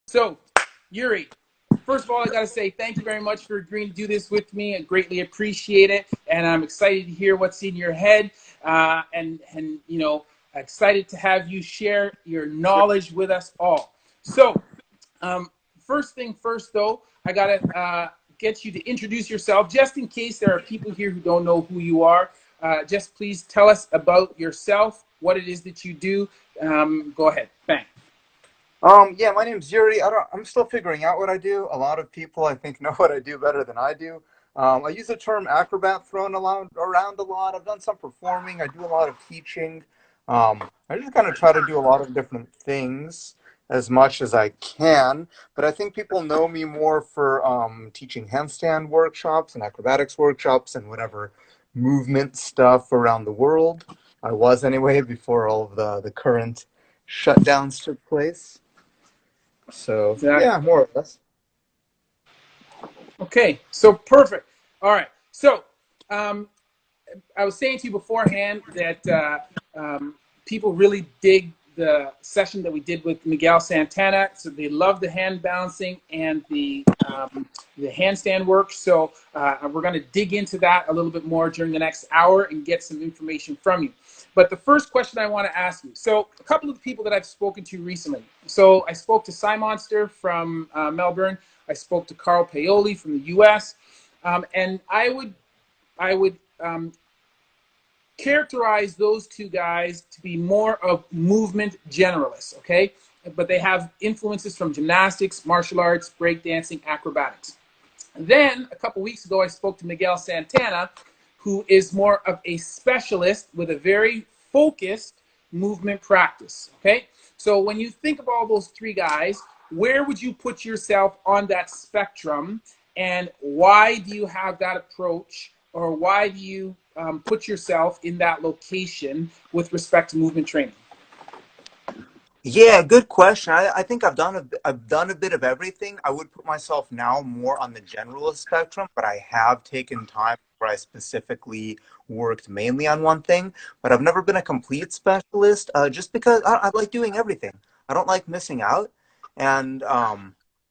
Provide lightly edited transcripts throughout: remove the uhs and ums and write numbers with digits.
So, Yuri, first of all, I got to say thank you very much for agreeing to do this with me. I greatly appreciate it, and I'm excited to hear what's in your head, and excited to have you share your knowledge with us all. So, um, first thing first, though, I got to get you to introduce yourself, just in case there are people here who don't know who you are. Just please tell us about yourself, what it is that you do. Go ahead, bang. Yeah, my name's Yuri. I'm still figuring out what I do. A lot of people, I think, know what I do better than I do. I use the term acrobat thrown around a lot. I've done some performing. I do a lot of teaching. I just kind of try to do a lot of different things as much as I can. But I think people know me more for teaching handstand workshops and acrobatics workshops and whatever movement stuff around the world. I was anyway before all of the current shutdowns took place. So Exactly. yeah, more or less. Okay, so perfect. All right. So um, I was saying to you beforehand that people really dig the session that we did with Miguel Santana. So they love the hand balancing and the handstand work. So we're going to dig into that a little bit more during the next hour and get some information from you. But the first question I want to ask you. So a couple of the people that I've spoken to recently. So I spoke to Cy Monster from Melbourne. I spoke to Carl Paoli from the U.S. And I would characterize those two guys to be more of movement generalists, okay? But they have influences from gymnastics, martial arts, breakdancing, acrobatics. Then, a couple weeks ago, I spoke to Miguel Santana, who is more of a specialist with a very focused movement practice, okay? So when you think of all those three guys, where would you put yourself on that spectrum, and why do you have that approach, or why do you put yourself in that location with respect to movement training? Yeah, good question. I think I've done a bit of everything. I would put myself now more on the generalist spectrum, but I have taken time where I specifically worked mainly on one thing. But I've never been a complete specialist, just because I like doing everything. I don't like missing out, and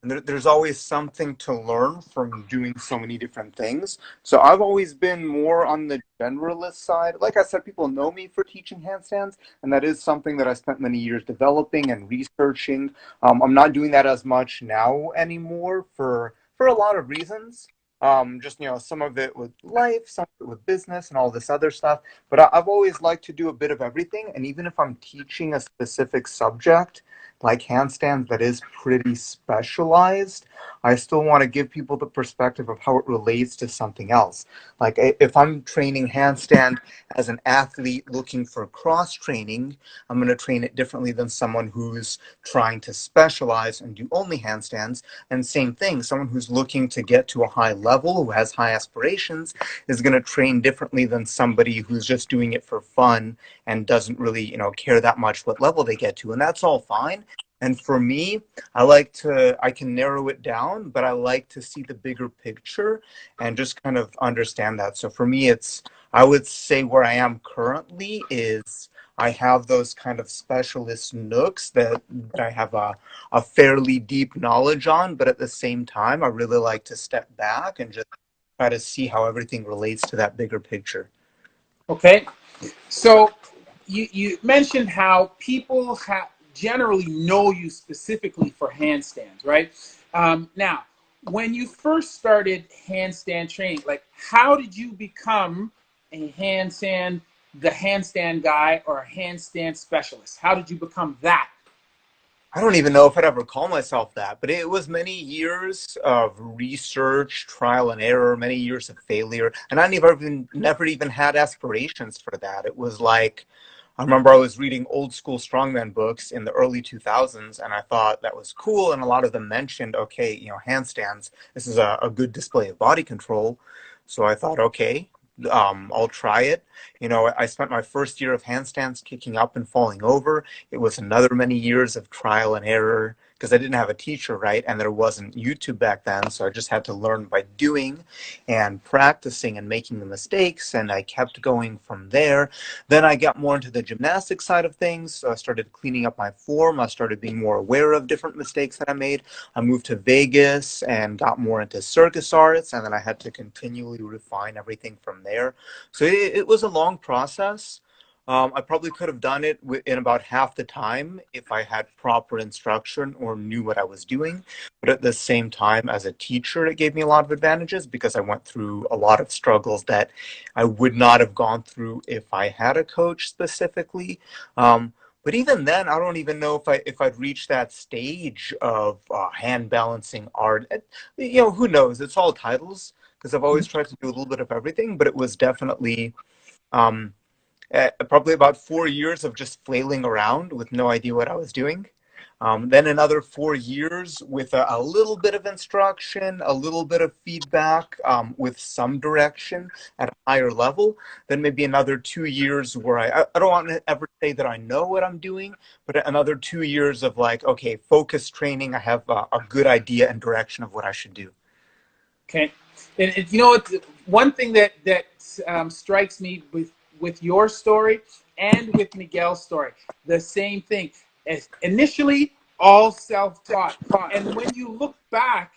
there's always something to learn from doing so many different things. So I've always been more on the generalist side. Like I said, people know me for teaching handstands, and that is something that I spent many years developing and researching. I'm not doing that as much now anymore for a lot of reasons. Just some of it with life, some of it with business, and all this other stuff. But I've always liked to do a bit of everything, and even if I'm teaching a specific subject like handstands that is pretty specialized, I still want to give people the perspective of how it relates to something else. Like if I'm training handstand as an athlete looking for cross training, I'm going to train it differently than someone who's trying to specialize and do only handstands. And same thing, someone who's looking to get to a high level, who has high aspirations, is going to train differently than somebody who's just doing it for fun and doesn't really, care that much what level they get to. And that's all fine. And for me, I can narrow it down, but I like to see the bigger picture and just kind of understand that. So for me, I would say where I am currently is I have those kind of specialist nooks that I have a fairly deep knowledge on, but at the same time, I really like to step back and just try to see how everything relates to that bigger picture. Okay, so you mentioned how people generally know you specifically for handstands, right? Now, when you first started handstand training, like how did you become the handstand guy or a handstand specialist? How did you become that? I don't even know if I'd ever call myself that, but it was many years of research, trial and error, many years of failure, and I never even had aspirations for that. It was like I remember I was reading old school strongman books in the early 2000s, and I thought that was cool. And a lot of them mentioned, okay, handstands. This is a good display of body control. So I thought, okay, I'll try it. I spent my first year of handstands kicking up and falling over. It was another many years of trial and error, because I didn't have a teacher, right? And there wasn't YouTube back then. So I just had to learn by doing and practicing and making the mistakes. And I kept going from there. Then I got more into the gymnastic side of things. So I started cleaning up my form. I started being more aware of different mistakes that I made. I moved to Vegas and got more into circus arts. And then I had to continually refine everything from there. So it was a long process. I probably could have done it in about half the time if I had proper instruction or knew what I was doing. But at the same time, as a teacher, it gave me a lot of advantages because I went through a lot of struggles that I would not have gone through if I had a coach specifically. But even then, I don't even know if I'd reached that stage of hand balancing art. Who knows? It's all titles because I've always tried to do a little bit of everything. But it was definitely. Um, Probably about 4 years of just flailing around with no idea what I was doing. Then another 4 years with a little bit of instruction, a little bit of feedback, with some direction at a higher level. Then maybe another 2 years where I don't want to ever say that I know what I'm doing, but another 2 years of like, okay, focus training. I have a good idea and direction of what I should do. Okay, and you know what? One thing that strikes me with your story and with Miguel's story, the same thing. As initially, all self-taught, and when you look back,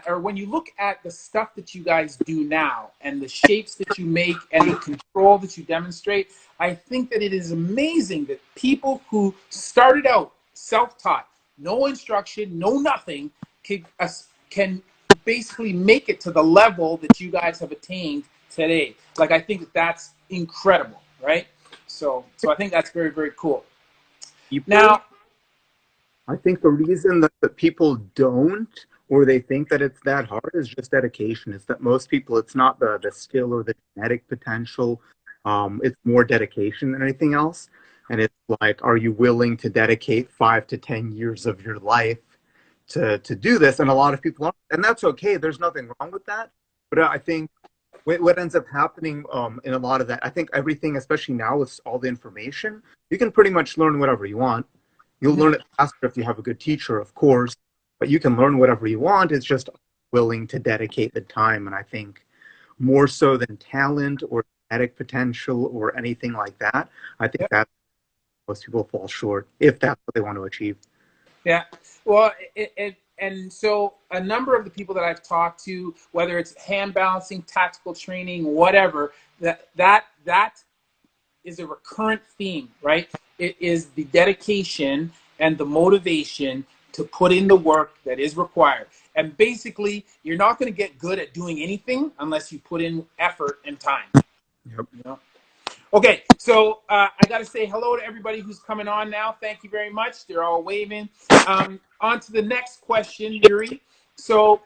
or when you look at the stuff that you guys do now, and the shapes that you make, and the control that you demonstrate, I think that it is amazing that people who started out self-taught, no instruction, no nothing, can basically make it to the level that you guys have attained today. Like, I think that's incredible, right? So I think that's very, very cool. People Now, I think the reason that people don't, or they think that it's that hard, is just dedication. It's that most people, it's not the skill or the genetic potential. It's more dedication than anything else. And it's like, are you willing to dedicate 5 to 10 years of your life to do this? And a lot of people aren't, and that's okay. There's nothing wrong with that. But I think what ends up happening in a lot of that, I think everything, especially now with all the information, you can pretty much learn whatever you want. You'll learn it faster if you have a good teacher, of course, but you can learn whatever you want. It's just willing to dedicate the time. And I think more so than talent or genetic potential or anything like that, I think that most people fall short if that's what they want to achieve. yeah, well, and so a number of the people that I've talked to, whether it's hand balancing, tactical training, whatever, that is a recurrent theme, right? It is the dedication and the motivation to put in the work that is required. And basically, you're not going to get good at doing anything unless you put in effort and time. Yep. You know? Okay, so I got to say hello to everybody who's coming on now. Thank you very much. They're all waving. On to the next question, Yuri. So,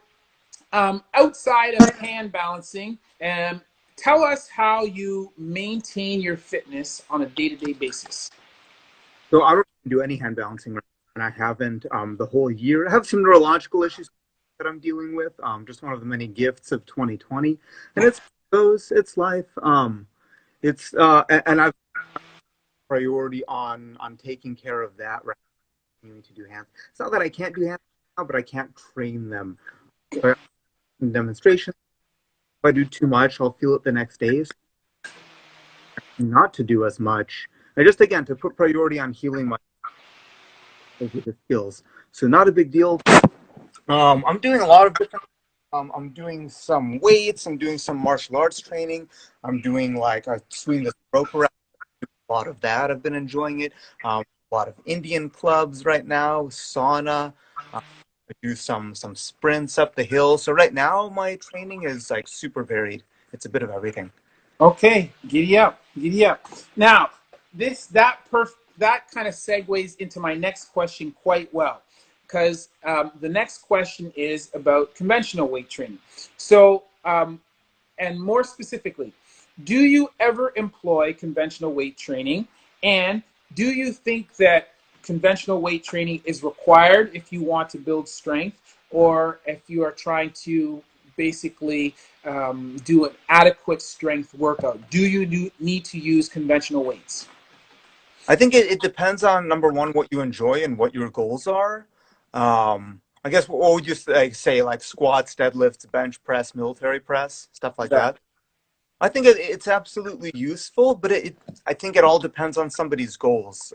outside of hand balancing, tell us how you maintain your fitness on a day-to-day basis. So I don't do any hand balancing right now, and I haven't the whole year. I have some neurological issues that I'm dealing with. Just one of the many gifts of 2020, and it's those. It's life. And I've priority on taking care of that rather than continuing to do hands. It's not that I can't do hands now, but I can't train them. So in demonstrations, if I do too much, I'll feel it the next day. So not to do as much. I just again to put priority on healing my with the skills. So not a big deal. I'm doing a lot of different. I'm doing some weights. I'm doing some martial arts training. I'm doing like swing the rope around. A lot of that. I've been enjoying it. A lot of Indian clubs right now, sauna. I do some sprints up the hill. So right now my training is like super varied. It's a bit of everything. Okay, giddy up, giddy up. Now, that kind of segues into my next question quite well, because the next question is about conventional weight training. So, and more specifically, do you ever employ conventional weight training? And do you think that conventional weight training is required if you want to build strength, or if you are trying to basically do an adequate strength workout? Do you need to use conventional weights? I think it depends on number one, what you enjoy and what your goals are. I guess what would you say, like squats, deadlifts, bench press, military press, stuff like Exactly. that? I think it's absolutely useful, but I think it all depends on somebody's goals.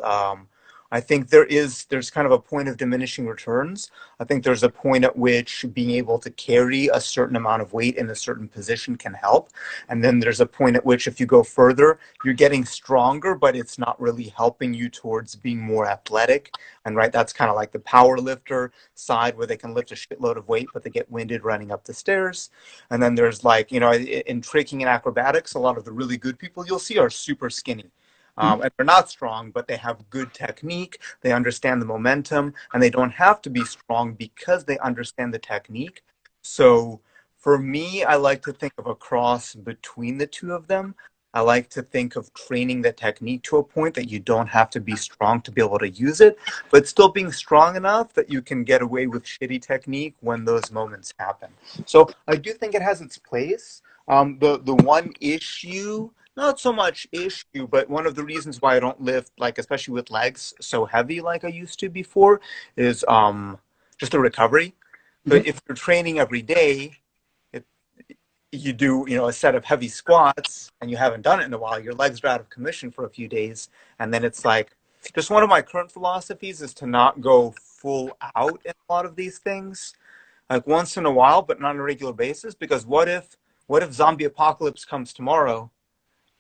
I think there's kind of a point of diminishing returns. I think there's a point at which being able to carry a certain amount of weight in a certain position can help. And then there's a point at which if you go further, you're getting stronger, but it's not really helping you towards being more athletic. And right, that's kind of like the power lifter side where they can lift a shitload of weight, but they get winded running up the stairs. And then there's like, in tricking and acrobatics, a lot of the really good people you'll see are super skinny. Mhm. And they're not strong, but they have good technique. They understand the momentum, and they don't have to be strong because they understand the technique. So for me, I like to think of a cross between the two of them. I like to think of training the technique to a point that you don't have to be strong to be able to use it, but still being strong enough that you can get away with shitty technique when those moments happen. So I do think it has its place. The one issue, not so much issue, but one of the reasons why I don't lift, like especially with legs, so heavy like I used to before, is just the recovery. So Mhm. if you're training every day, if you do a set of heavy squats and you haven't done it in a while, your legs are out of commission for a few days, and then it's like just one of my current philosophies is to not go full out in a lot of these things like once in a while, but not on a regular basis. Because what if zombie apocalypse comes tomorrow,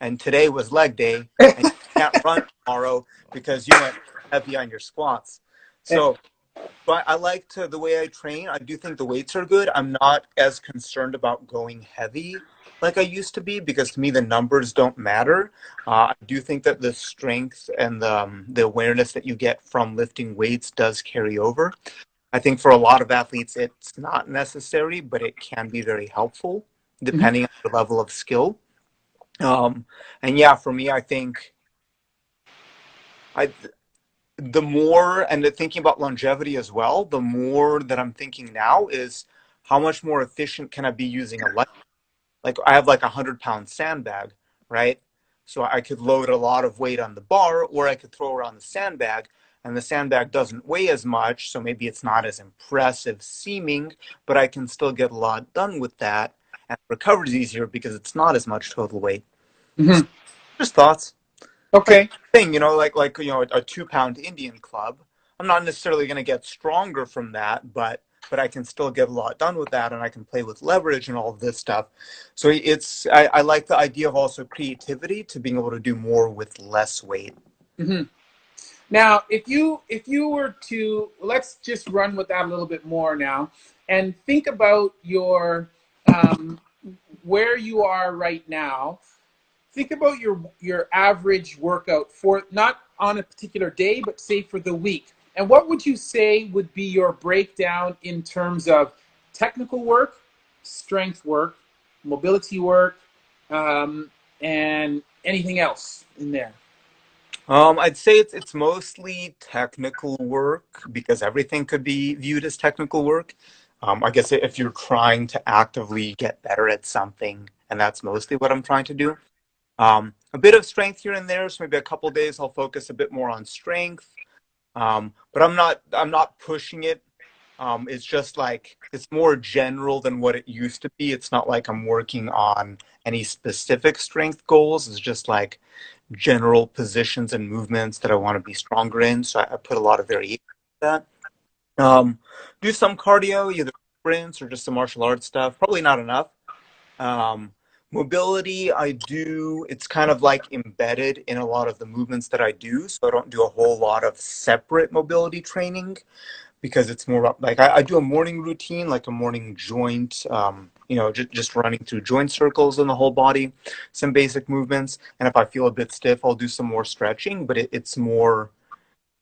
and today was leg day, and you can't run tomorrow because you went heavy on your squats? Eh, So, but I like to the way I train. I do think the weights are good. I'm not as concerned about going heavy like I used to be because to me the numbers don't matter. I do think that the strength and the awareness that you get from lifting weights does carry over. I think for a lot of athletes, it's not necessary, but it can be very helpful mhm. depending on the level of skill. Um, and yeah, for me, I think I the more and thinking about longevity as well, the more that I'm thinking now is how much more efficient can I be using a light? Like I have like 100-pound sandbag, right? So I could load a lot of weight on the bar, or I could throw around the sandbag, and the sandbag doesn't weigh as much, so maybe it's not as impressive seeming, but I can still get a lot done with that, and recovery is easier because it's not as much total weight. So Mhm. just thoughts. It's like Okay. thing, a 2-pound Indian club. I'm not necessarily going to get stronger from that, but I can still get a lot done with that, and I can play with leverage and all of this stuff. So I like the idea of also creativity to being able to do more with less weight. Mhm. Now, if you were to, let's just run with that a little bit more now, and think about your um, where you are right now. Think about your average workout for not on a particular day, but say for the week. And what would you say would be your breakdown in terms of technical work, strength work, mobility work, and anything else in there? I'd say it's mostly technical work because everything could be viewed as technical work. I guess if you're trying to actively get better at something, and that's mostly what I'm trying to do. A bit of strength here and there, so maybe a couple days I'll focus a bit more on strength. But I'm not pushing it. It's just like it's more general than what it used to be. It's not like I'm working on any specific strength goals. It's just like general positions and movements that I want to be stronger in. So I put a lot of variation in that. Um, do some cardio, either sprints or just some martial arts stuff. Probably not enough. Um, Mobility, I do, it's kind of like embedded in a lot of the movements that I do. So I don't do a whole lot of separate mobility training because it's more like I do a morning routine, like a morning joint, just running through joint circles in the whole body, some basic movements. And if I feel a bit stiff, I'll do some more stretching, but it's more,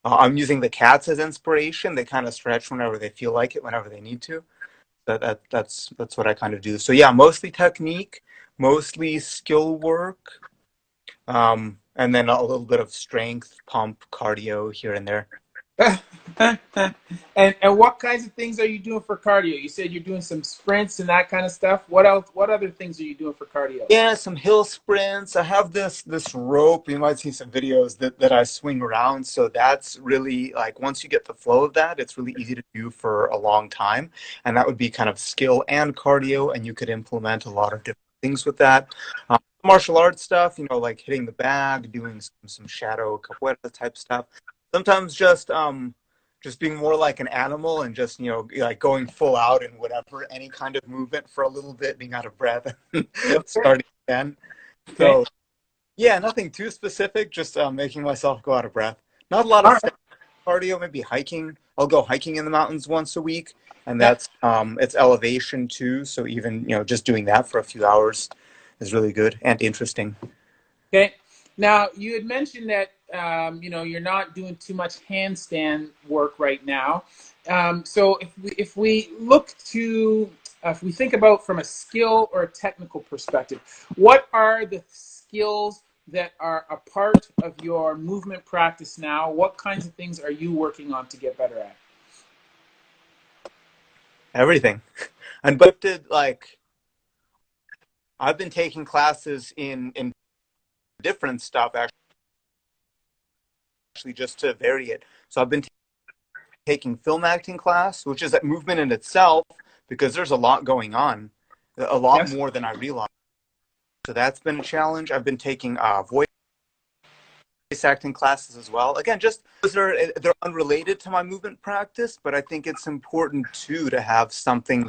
I'm using the cats as inspiration. They kind of stretch whenever they feel like it, whenever they need to. That's what I kind of do. So yeah, mostly technique, mostly skill work, and then a little bit of strength, pump, cardio here and there. And what kinds of things are you doing for cardio? You said you're doing some sprints and that kind of stuff. What else? What other things are you doing for cardio? Yeah, some hill sprints. I have this rope. You might see some videos that I swing around. So that's really like once you get the flow of that, it's really easy to do for a long time. And that would be kind of skill and cardio, and you could implement a lot of different things with that. Martial arts stuff, like hitting the bag, doing some shadow capoeira type stuff. Sometimes just being more like an animal and just like going full out in whatever any kind of movement for a little bit, being out of breath, and Okay. starting again. Okay. So yeah, nothing too specific, just making myself go out of breath. Not a lot All of right. static cardio, maybe hiking. I'll go hiking in the mountains once a week, and Yeah. that's it's elevation too. So even just doing that for a few hours is really good and interesting. Okay. Now you had mentioned that you're not doing too much handstand work right now. So if we look to if we think about from a skill or a technical perspective, what are the skills that are a part of your movement practice now? What kinds of things are you working on to get better at? Everything. And but did like I've been taking classes in different stuff actually just to vary it. So I've been taking film acting class, which is a movement in itself because there's a lot going on, a lot Yes. more than I realized. So that's been a challenge. I've been taking voice acting classes as well. Again, just they're unrelated to my movement practice, but I think it's important too to have something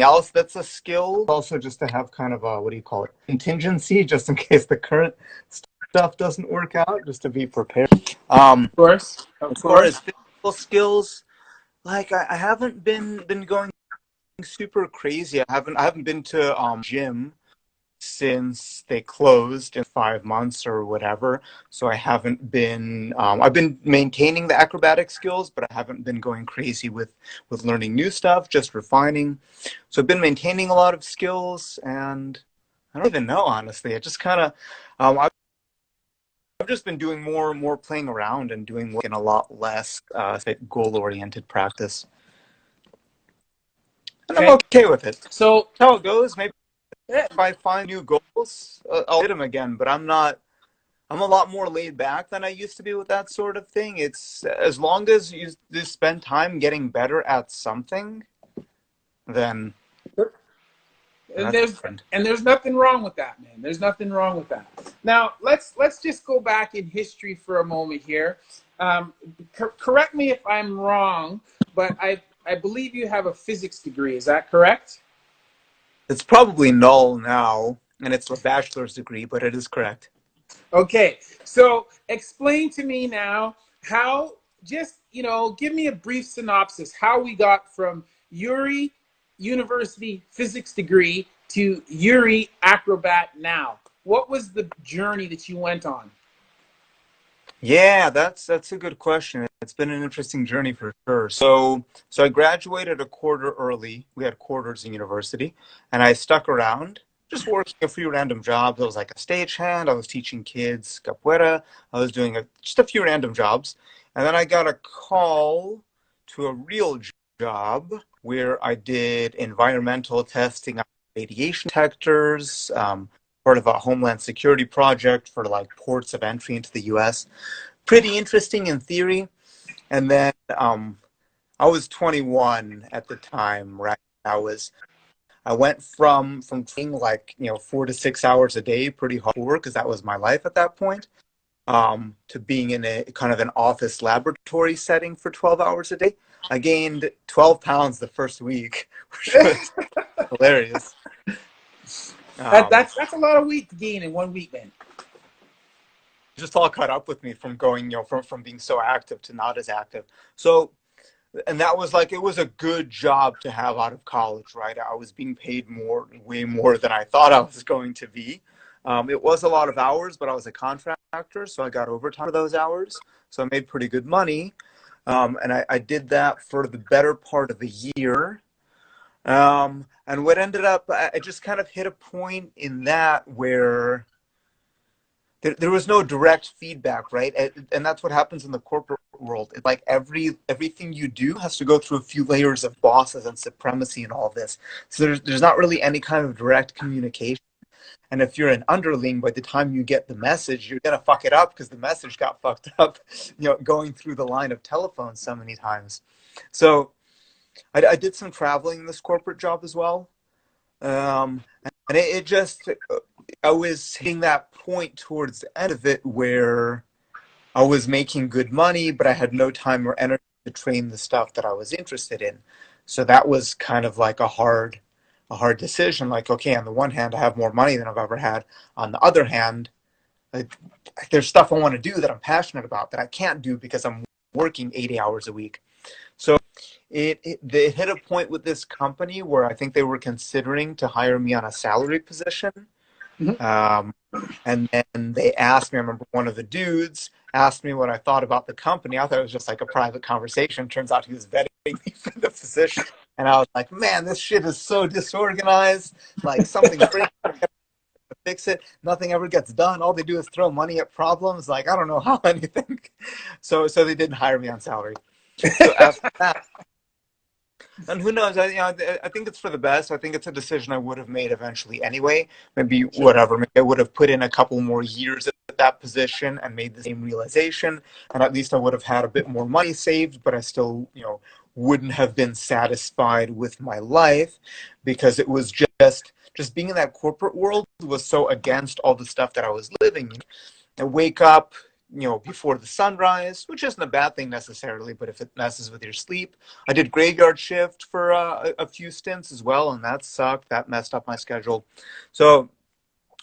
else that's a skill. Also, just to have kind of a what do you call it, contingency, just in case the current stuff doesn't work out, just to be prepared. Of course. Of As far as course. physical skills, like I haven't been going super crazy. I haven't been to gym since they closed in 5 months or whatever. So I haven't been. I've been maintaining the acrobatic skills, but I haven't been going crazy with learning new stuff, just refining. So I've been maintaining a lot of skills, and I don't even know honestly. I just kind of. I've just been doing more playing around and doing like, in a lot less goal oriented practice, and I'm Okay. okay with it. So That's how it goes. Maybe yeah, if I find new goals, I'll hit them again. But I'm not. I'm a lot more laid back than I used to be with that sort of thing. It's as long as you spend time getting better at something, then and that's there's different. and there's nothing wrong with that, man. There's nothing wrong with that. Now let's just go back in history for a moment here. Correct me if I'm wrong, but I believe you have a physics degree. Is that correct? It's probably null now, and it's a bachelor's degree, but it is correct. Okay, so explain to me now how, just, give me a brief synopsis how we got from Yuri University physics degree to Yuri acrobat now. What was the journey that you went on? Yeah, that's a good question. It's been an interesting journey for sure. So I graduated a quarter early. We had quarters in university, and I stuck around, just working a few random jobs. I was like a stagehand. I was teaching kids capoeira. I was doing just a few random jobs, and then I got a call to a real job where I did environmental testing on radiation detectors, part of a homeland security project for like ports of entry into the U.S. Pretty interesting in theory. And then I was 21 at the time, right? I went from training like 4 to 6 hours a day, pretty hard work because that was my life at that point, to being in a kind of an office laboratory setting for 12 hours a day. I gained 12 pounds the first week, which was hilarious. that, Um, that's that's a lot of weight to gain in 1 week, man. just all caught up with me from going, from being so active to not as active. So and that was like it was a good job to have out of college, right? I was being paid more, way more than I thought I was going to be. It was a lot of hours, but I was a contractor, so I got overtime for those hours, so I made pretty good money. And I did that for the better part of a year. And what ended up, I just kind of hit a point in that where there was no direct feedback, right? And that's what happens in the corporate world. It's like everything you do has to go through a few layers of bosses and supremacy and all this. So there's not really any kind of direct communication. And if you're an underling, by the time you get the message, you're gonna fuck it up because the message got fucked up, going through the line of telephone so many times. So I did some traveling in this corporate job as well. And it just, I was hitting that point towards the end of it where I was making good money, but I had no time or energy to train the stuff that I was interested in. So that was kind of like a hard decision. Like, okay, on the one hand, I have more money than I've ever had. On the other hand, like, there's stuff I want to do that I'm passionate about that I can't do because I'm working 80 hours a week. So it hit a point with this company where I think they were considering to hire me on a salary position. Mhm. Um, and then they asked me, I remember one of the dudes asked me what I thought about the company. I thought it was just like a private conversation. Turns out he was vetting me for the position. And I was like, man, this shit is so disorganized. Like something's breaking, to fix it. Nothing ever gets done. All they do is throw money at problems. Like, I don't know how anything. So they didn't hire me on salary. So after that, and who knows? I think it's for the best. I think it's a decision I would have made eventually anyway. Maybe Sure. whatever. Maybe I would have put in a couple more years at that position and made the same realization, and at least I would have had a bit more money saved. But I still, wouldn't have been satisfied with my life because it was just being in that corporate world was so against all the stuff that I was living. I wake up, before the sunrise, which isn't a bad thing necessarily, but if it messes with your sleep. I did graveyard shift for a few stints as well, and that sucked. That messed up my schedule. So,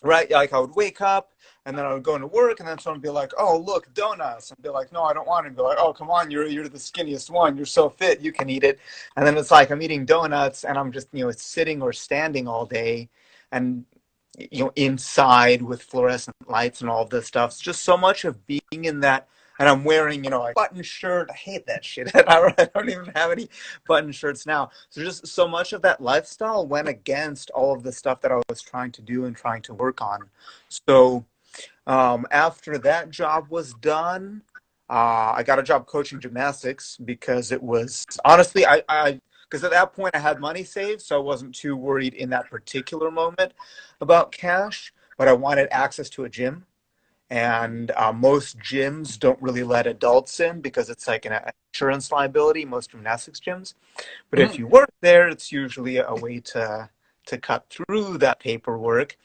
right, like I would wake up, and then I would go into work, and then someone would be like, "Oh, look, donuts," and be like, "No, I don't want it." And be like, "Oh, come on, you're the skinniest one. You're so fit, you can eat it." And then it's like I'm eating donuts, and I'm just sitting or standing all day, and inside with fluorescent lights and all this stuff. It's just so much of being in that. And I'm wearing, a button shirt. I hate that shit. I don't even have any button shirts now. So just so much of that lifestyle went against all of the stuff that I was trying to do and trying to work on. So after that job was done, I got a job coaching gymnastics because it was honestly, because at that point I had money saved, so I wasn't too worried in that particular moment about cash, but I wanted access to a gym. And most gyms don't really let adults in because it's like an insurance liability, most gymnastics gyms. But if Mhm. you work there, it's usually a way to cut through that paperwork.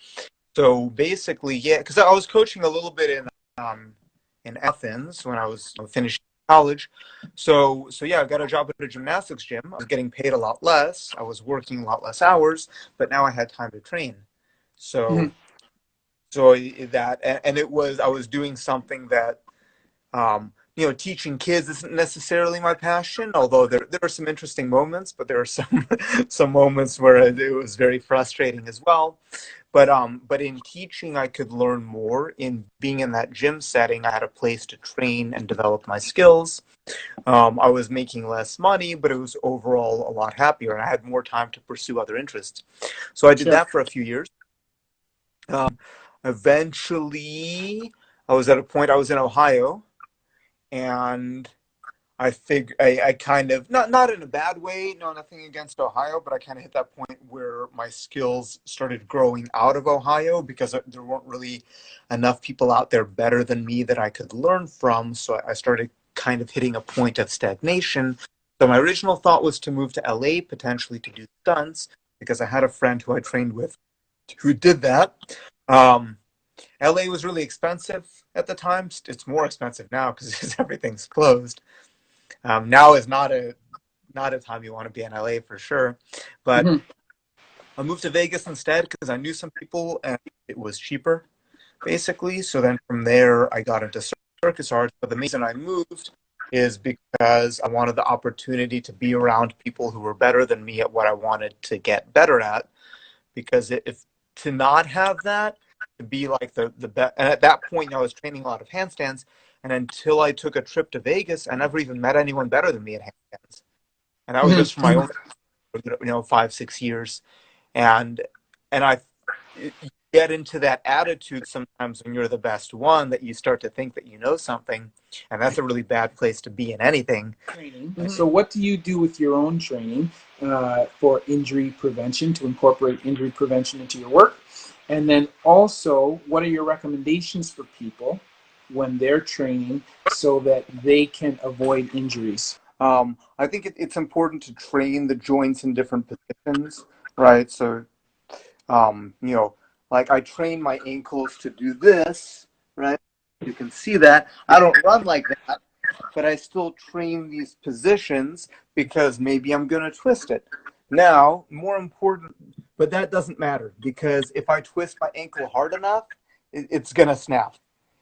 So basically, yeah, because I was coaching a little bit in Athens when I was finishing college. So yeah, I got a job at a gymnastics gym. I was getting paid a lot less. I was working a lot less hours, but now I had time to train. Mhm. So so that and it was I was doing something that teaching kids isn't necessarily my passion, although there are some interesting moments, but there are some some moments where it was very frustrating as well. But in teaching, I could learn more. In being in that gym setting, I had a place to train and develop my skills. I was making less money, but it was overall a lot happier, and I had more time to pursue other interests. So I did Sure. that for a few years. Um, Eventually, I was at a point. I was in Ohio, and I kind of not in a bad way, no, nothing against Ohio, but I kind of hit that point where my skills started growing out of Ohio because there weren't really enough people out there better than me that I could learn from. So I started kind of hitting a point of stagnation. So my original thought was to move to LA, potentially to do stunts, because I had a friend who I trained with who did that. Um, LA was really expensive at the time. It's more expensive now because everything's closed. Now is not a time you want to be in LA for sure. But Mhm. I moved to Vegas instead because I knew some people and it was cheaper, basically. So then from there, I got into circus arts. But the main reason I moved is because I wanted the opportunity to be around people who were better than me at what I wanted to get better at. Because if to not have that, to be like the best, and at that point, I was training a lot of handstands. And until I took a trip to Vegas, I never even met anyone better than me at handstands. And that was Mhm. just for my own 5 6 years. And and I get into that attitude sometimes when you're the best one that you start to think that you know something, and that's a really bad place to be in anything. Training. Mm-hmm. So, what do you do with your own training for injury prevention to incorporate injury prevention into your work? And then also, what are your recommendations for people when they're training so that they can avoid injuries? I think it's important to train the joints in different positions, right? So, you know, like I train my ankles to do this, right? You can see that. I don't run like that, but I still train these positions because maybe I'm going to twist it. Now, more important, but that doesn't matter because if I twist my ankle hard enough, it's going to snap.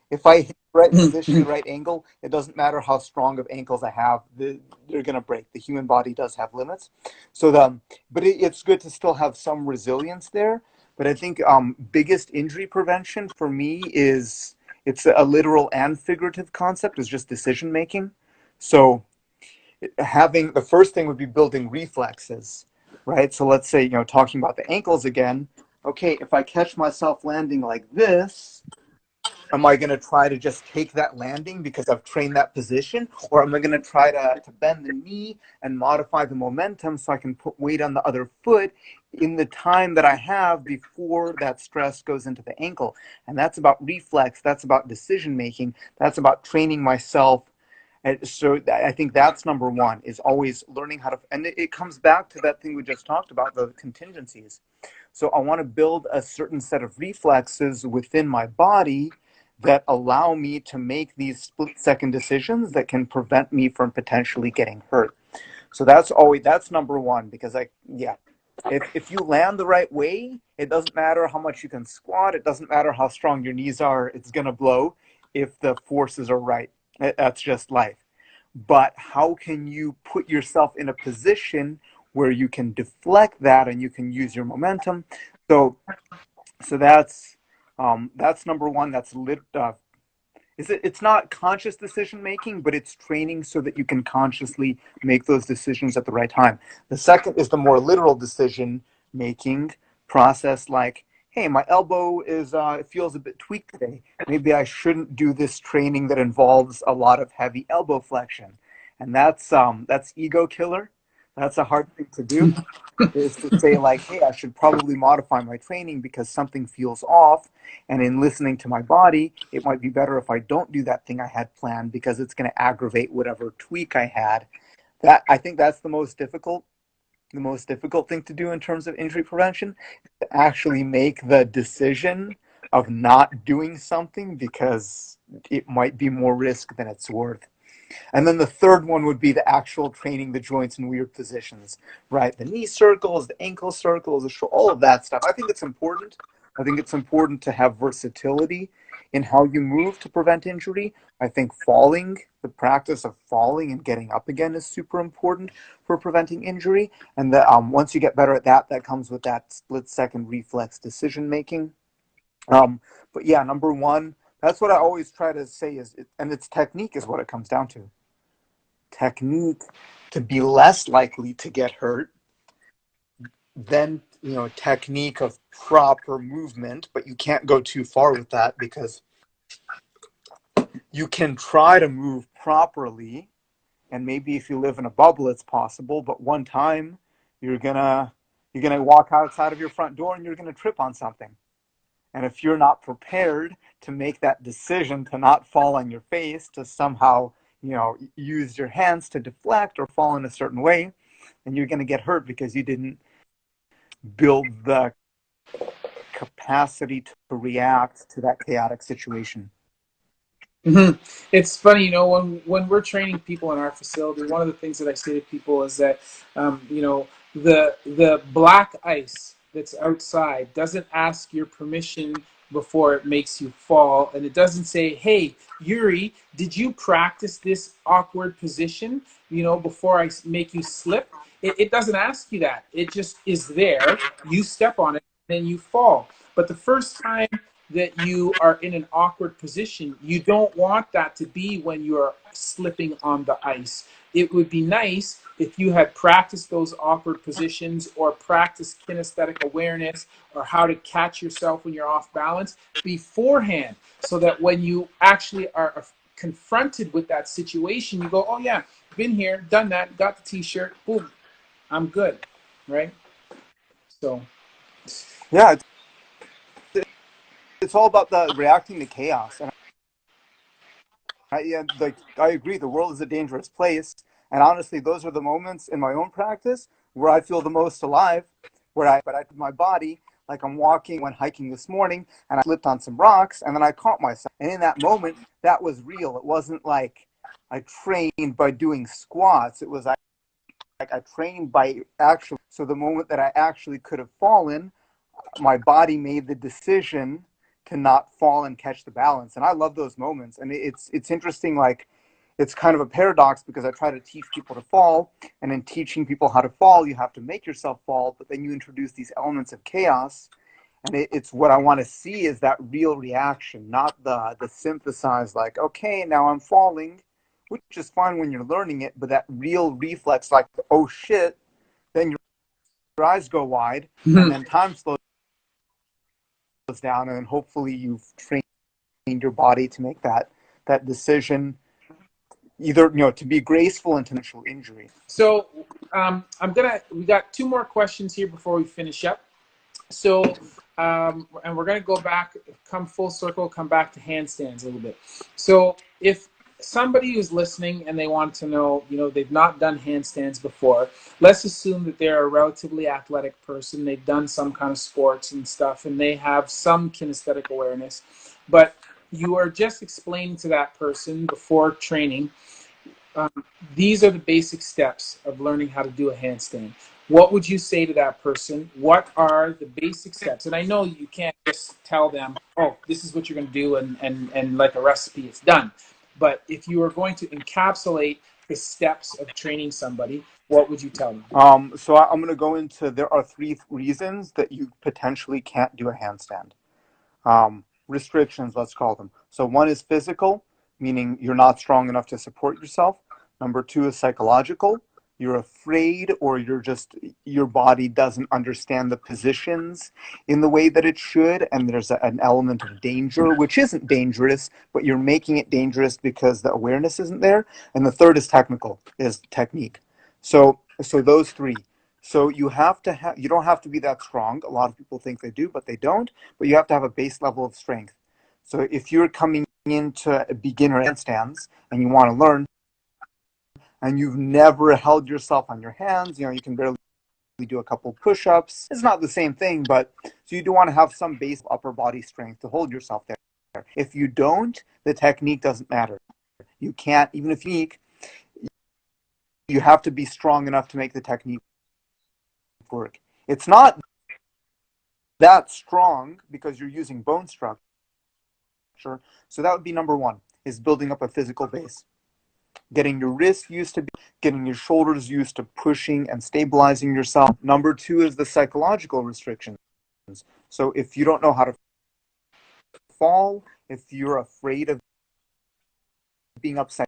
If I hit the right position, the right angle, it doesn't matter how strong of ankles I have, they're going to break. The human body does have limits. So, but it's good to still have some resilience there. But I think biggest injury prevention for me is it's a literal and figurative concept is just decision making. So having the first thing would be building reflexes, right? So let's say, talking about the ankles again. Okay, if I catch myself landing like this, am I going to try to just take that landing because I've trained that position? Or am I going to try to bend the knee and modify the momentum so I can put weight on the other foot in the time that I have before that stress goes into the ankle? And that's about reflex. That's about decision making. That's about training myself. And so I think that's number one, is always learning how to, and it comes back to that thing we just talked about, the contingencies. So I want to build a certain set of reflexes within my body that allow me to make these split-second decisions that can prevent me from potentially getting hurt. So that's number one, because if you land the right way, it doesn't matter how much you can squat, it doesn't matter how strong your knees are, it's gonna blow if the forces are right. That's just life. But how can you put yourself in a position where you can deflect that and you can use your momentum? So so that's number one. It's not conscious decision making, but it's training so that you can consciously make those decisions at the right time. The second is the more literal decision making process, like, hey, my elbow is it feels a bit tweaked today. Maybe I shouldn't do this training that involves a lot of heavy elbow flexion. And that's ego killer. That's a hard thing to do, is to say, like, hey, I should probably modify my training because something feels off. And in listening to my body, it might be better if I don't do that thing I had planned because it's going to aggravate whatever tweak I had. That, I think that's the most difficult thing to do in terms of injury prevention, to actually make the decision of not doing something because it might be more risk than it's worth. And then the third one would be the actual training the joints in weird positions, right? The knee circles, the ankle circles, all of that stuff. I think it's important. I think it's important to have versatility in how you move to prevent injury. I think falling, the practice of falling and getting up again is super important for preventing injury. And that once you get better at that, that comes with that split-second reflex decision making. But yeah, number one, that's what I always try to say and it's technique is what it comes down to. Technique to be less likely to get hurt, then technique of proper movement, but you can't go too far with that because you can try to move properly, and maybe if you live in a bubble it's possible, but one time you're gonna walk outside of your front door and you're gonna trip on something. And if you're not prepared to make that decision to not fall on your face, to somehow, use your hands to deflect or fall in a certain way, then you're going to get hurt because you didn't build the capacity to react to that chaotic situation. Mm-hmm. It's funny, when we're training people in our facility, one of the things that I say to people is that, the black ice that's outside doesn't ask your permission before it makes you fall, and it doesn't say, "Hey, Yuri, did you practice this awkward position? Before I make you slip." It doesn't ask you that. It just is there. You step on it, then you fall. But the first time that you are in an awkward position. You don't want that to be when you're slipping on the ice. It would be nice if you had practiced those awkward positions or practiced kinesthetic awareness or how to catch yourself when you're off balance beforehand, so that when you actually are confronted with that situation, you go, oh yeah, been here, done that, got the t-shirt, boom, I'm good, right? So Yeah, it's all about the reacting to chaos. And I agree, the world is a dangerous place. And honestly, those are the moments in my own practice where I feel the most alive, but I my body, like I'm walking, went hiking this morning, and I slipped on some rocks, and then I caught myself. And in that moment, that was real. It wasn't like I trained by doing squats. It was like I trained by actually. So the moment that I actually could have fallen, my body made the decision to not fall and catch the balance. And I love those moments. And it's interesting, like it's kind of a paradox because I try to teach people to fall, and in teaching people how to fall, you have to make yourself fall, but then you introduce these elements of chaos. And it's what I want to see is that real reaction, not the synthesized like, okay, now I'm falling, which is fine when you're learning it, but that real reflex like, oh shit, then your eyes go wide, and then time slows down, and then hopefully you've trained your body to make that decision, either to be graceful and potential injury. So we got two more questions here before we finish up. So, and we're going to go back, come full circle, come back to handstands a little bit. So if somebody who's listening and they want to know, they've not done handstands before, let's assume that they're a relatively athletic person. They've done some kind of sports and stuff, and they have some kinesthetic awareness, but you are just explaining to that person before training, um, these are the basic steps of learning how to do a handstand. What would you say to that person? What are the basic steps? And I know you can't just tell them, oh, this is what you're going to do, and like a recipe, it's done. But if you were going to encapsulate the steps of training somebody, what would you tell them? So I'm going to go into, there are three reasons that you potentially can't do a handstand. Restrictions, let's call them. So one is physical, meaning you're not strong enough to support yourself. Number two is psychological. You're afraid, or your body doesn't understand the positions in the way that it should, and there's an element of danger, which isn't dangerous, but you're making it dangerous because the awareness isn't there. And the third is technical, is technique. So those three. So you don't have to be that strong. A lot of people think they do, but they don't. But you have to have a base level of strength. So if you're coming into beginner handstands and you want to learn, and you've never held yourself on your hands, you can barely do a couple push-ups. It's not the same thing, but so you do want to have some base upper body strength to hold yourself there. If you don't, the technique doesn't matter. You can't, even if you have to be strong enough to make the technique work. It's not that strong because you're using bone structure. So that would be number one, is building up a physical base. Getting your wrists used to getting your shoulders used to pushing and stabilizing yourself. Number two is the psychological restrictions. So if you don't know how to fall, if you're afraid of being upside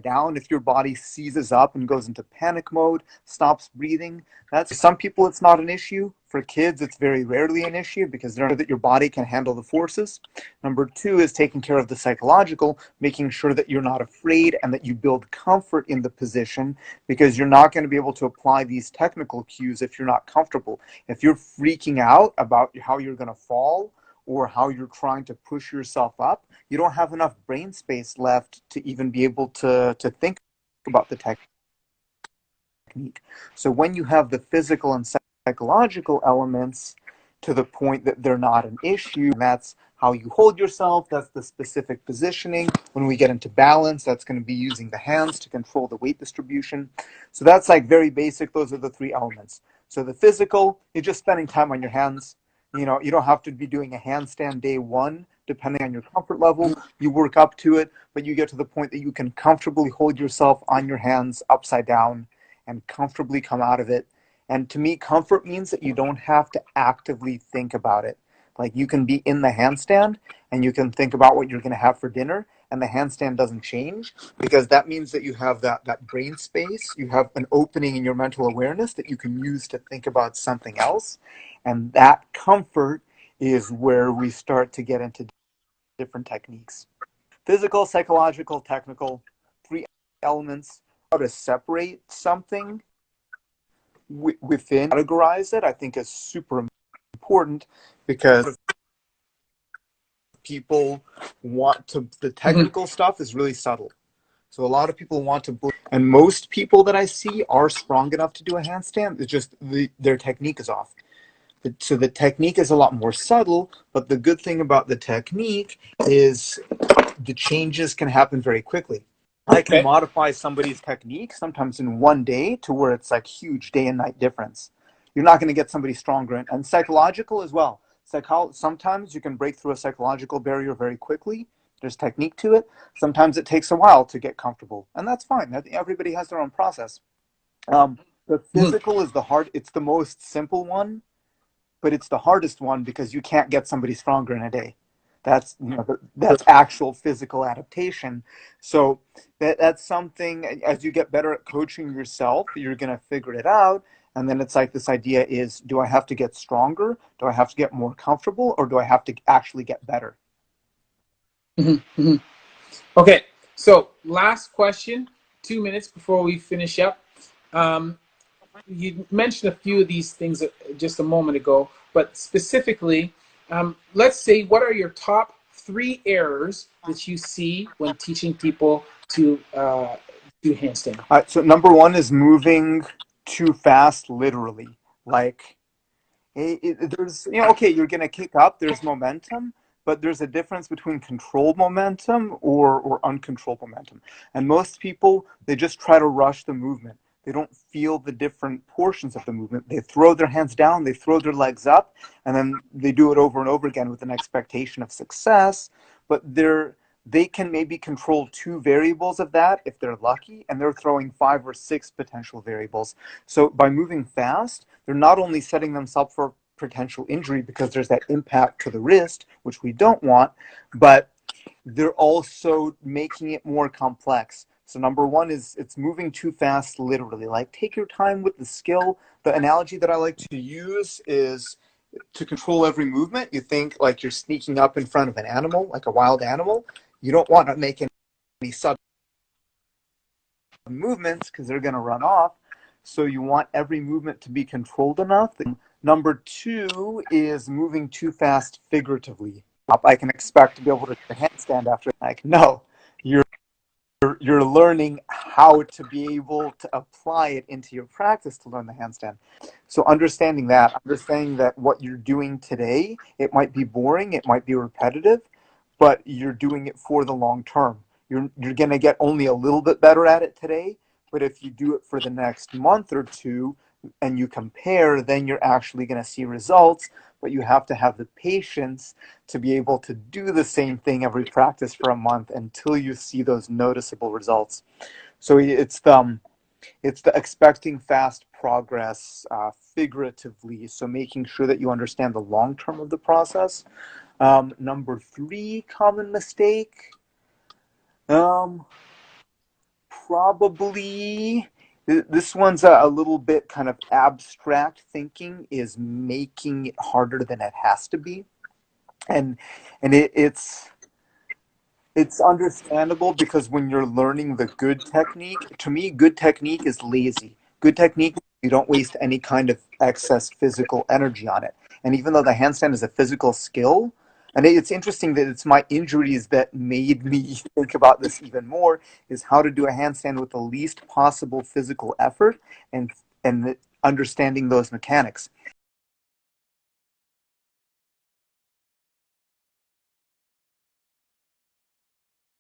down, if your body seizes up and goes into panic mode, stops breathing, that's, some people it's not an issue. For kids, it's very rarely an issue because they know that your body can handle the forces. Number two is taking care of the psychological, making sure that you're not afraid and that you build comfort in the position, because you're not going to be able to apply these technical cues if you're not comfortable. If you're freaking out about how you're going to fall or how you're trying to push yourself up, you don't have enough brain space left to even be able to think about the technique. So when you have the physical and psychological elements to the point that they're not an issue, that's how you hold yourself, that's the specific positioning. When we get into balance, that's going to be using the hands to control the weight distribution. So that's like very basic. Those are the three elements. So the physical, you're just spending time on your hands. You don't have to be doing a handstand day one, depending on your comfort level. You work up to it, but you get to the point that you can comfortably hold yourself on your hands upside down and comfortably come out of it. And to me, comfort means that you don't have to actively think about it. Like you can be in the handstand and you can think about what you're going to have for dinner, and the handstand doesn't change, because that means that you have that brain space, you have an opening in your mental awareness that you can use to think about something else. And that comfort is where we start to get into different techniques. Physical, psychological, technical, three elements. How to separate something within, categorize it, I think is super important, because people want to, the Mm-hmm. technical stuff is really subtle. So a lot of people want to, and most people that I see are strong enough to do a handstand. It's just their technique is off. So the technique is a lot more subtle, but the good thing about the technique is the changes can happen very quickly. I can Okay. modify somebody's technique sometimes in one day to where it's like huge day and night difference. You're not going to get somebody stronger, and psychological as well. Sometimes you can break through a psychological barrier very quickly. There's technique to it. Sometimes it takes a while to get comfortable, and that's fine. Everybody has their own process. The Mm-hmm. physical is the hard. It's the most simple one, but it's the hardest one because you can't get somebody stronger in a day. That's, that's actual physical adaptation. So that's something, as you get better at coaching yourself, you're going to figure it out. And then it's like, this idea is, do I have to get stronger? Do I have to get more comfortable? Or do I have to actually get better? Mm-hmm. Mm-hmm. Okay. So last question, 2 minutes before we finish up. Um, you mentioned a few of these things just a moment ago, but specifically, let's say, what are your top three errors that you see when teaching people to do handstand? So number one is moving too fast, literally. Like, there's, okay, you're going to kick up, there's momentum, but there's a difference between controlled momentum or uncontrolled momentum. And most people, they just try to rush the movement. They don't feel the different portions of the movement. They throw their hands down, they throw their legs up, and then they do it over and over again with an expectation of success. But they can maybe control two variables of that if they're lucky, and they're throwing five or six potential variables. So by moving fast, they're not only setting themselves up for potential injury because there's that impact to the wrist, which we don't want, but they're also making it more complex. So number one is, it's moving too fast, literally. Like, take your time with the skill. The analogy that I like to use is, to control every movement, you think like you're sneaking up in front of an animal, like a wild animal. You don't want to make any sudden movements because they're going to run off. So you want every movement to be controlled enough. Number two is moving too fast figuratively. I can expect to be able to do a handstand after. Like, no, you're learning how to be able to apply it into your practice to learn the handstand. So understanding that what you're doing today, it might be boring, it might be repetitive, but you're doing it for the long term. You're going to get only a little bit better at it today, but if you do it for the next month or two and you compare, then you're actually going to see results. But you have to have the patience to be able to do the same thing every practice for a month until you see those noticeable results. So it's the expecting fast progress, figuratively. So making sure that you understand the long term of the process. Number three common mistake, um, probably, this one's a little bit kind of abstract thinking, is making it harder than it has to be. And it's understandable, because when you're learning the good technique, to me, good technique is lazy. Good technique, you don't waste any kind of excess physical energy on it. And even though the handstand is a physical skill, and it's interesting that it's my injuries that made me think about this even more, is how to do a handstand with the least possible physical effort, and understanding those mechanics.